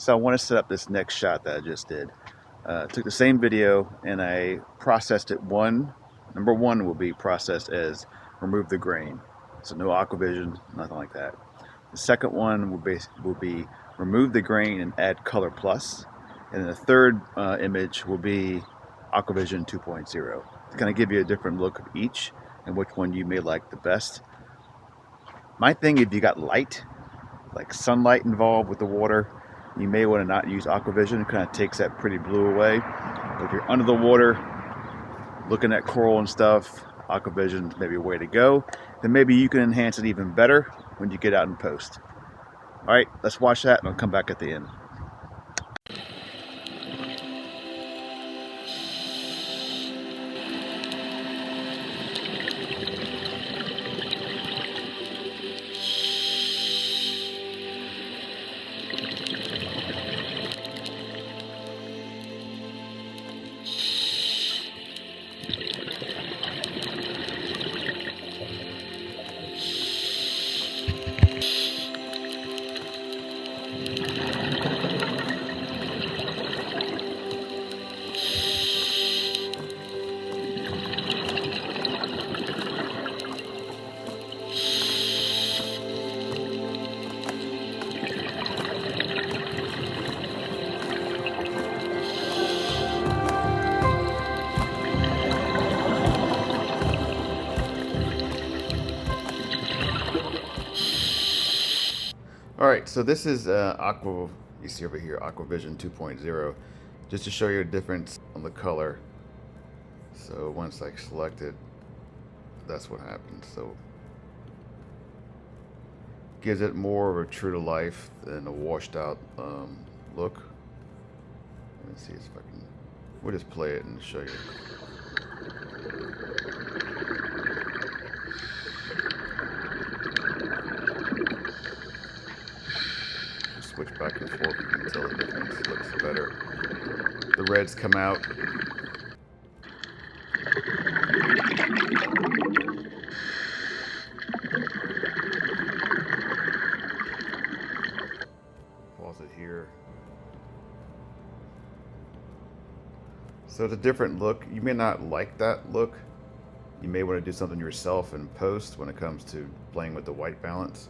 So I want to set up this next shot that I just did. Took the same video and I processed it. Number one will be processed as remove the grain. So no aquavision, nothing like that. The second one will be remove the grain and add color plus. And then the third image will be aquavision 2.0. It's going to give you a different look of each and which one you may like the best. My thing, if you got light, like sunlight involved with the water, you may want to not use aquavision. It kind of takes that pretty blue away. But if you're under the water, looking at coral and stuff, aquavision is maybe a way to go. Then maybe you can enhance it even better when you get out in post. All right, let's watch that and I'll come back at the end. Alright, so this is you see over here, aquavision 2.0, just to show you a difference on the color. So once I select it, that's what happens. So gives it more of a true to life than a washed out look. Let me see if I can, we'll just play it and show you. Switch back and forth, you can tell the difference. Looks better. The reds come out. Pause it here. So it's a different look. You may not like that look. You may want to do something yourself in post when it comes to playing with the white balance.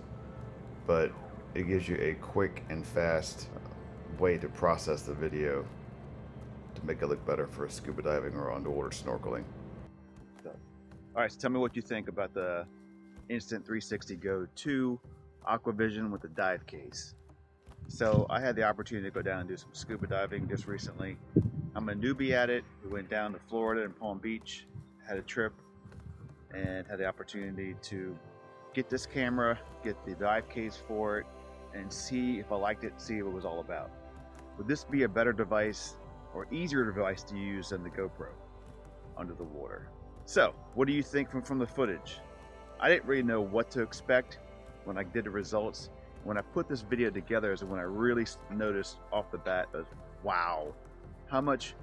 But it gives you a quick and fast way to process the video to make it look better for scuba diving or underwater snorkeling. Alright, so tell me what you think about the Insta360 Go 2 aquavision with the dive case. So I had the opportunity to go down and do some scuba diving just recently. I'm a newbie at it. We went down to Florida and Palm Beach, had a trip, and had the opportunity to get this camera, get the dive case for it, and see if I liked it, see what it was all about. Would this be a better device or easier device to use than the GoPro under the water? So, what do you think from the footage? I didn't really know what to expect when I did the results. When I put this video together is when I really noticed off the bat of, wow, how much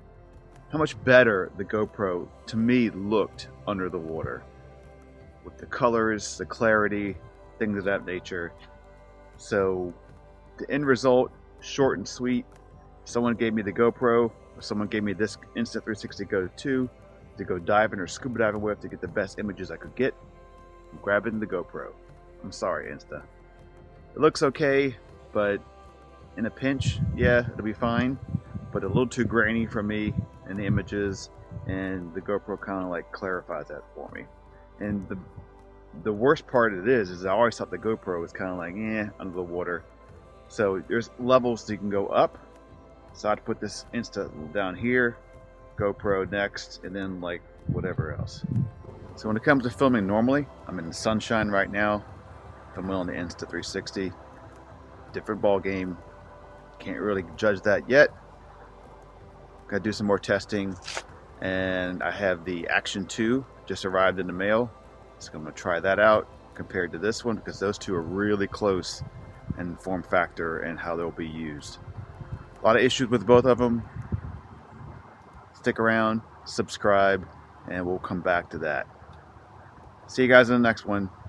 better the GoPro to me looked under the water. With the colors, the clarity, things of that nature. So the end result, short and sweet. Someone gave me the GoPro, or someone gave me this Insta360 Go 2 to go diving or scuba diving with to get the best images I could get. I'm grabbing the GoPro. I'm sorry, Insta. It looks okay, but in a pinch, yeah, it'll be fine. But a little too grainy for me in the images, and the GoPro kind of like clarifies that for me. And the worst part of it is I always thought the GoPro was kind of like, under the water. So there's levels that you can go up. So I'd put this Insta down here, GoPro next, and then like whatever else. So when it comes to filming normally, I'm in the sunshine right now. Filming on the Insta360. Different ball game. Can't really judge that yet. Gotta do some more testing. And I have the Action 2 just arrived in the mail. So I'm going to try that out compared to this one because those two are really close in form factor and how they'll be used. A lot of issues with both of them. Stick around, subscribe, and we'll come back to that. See you guys in the next one.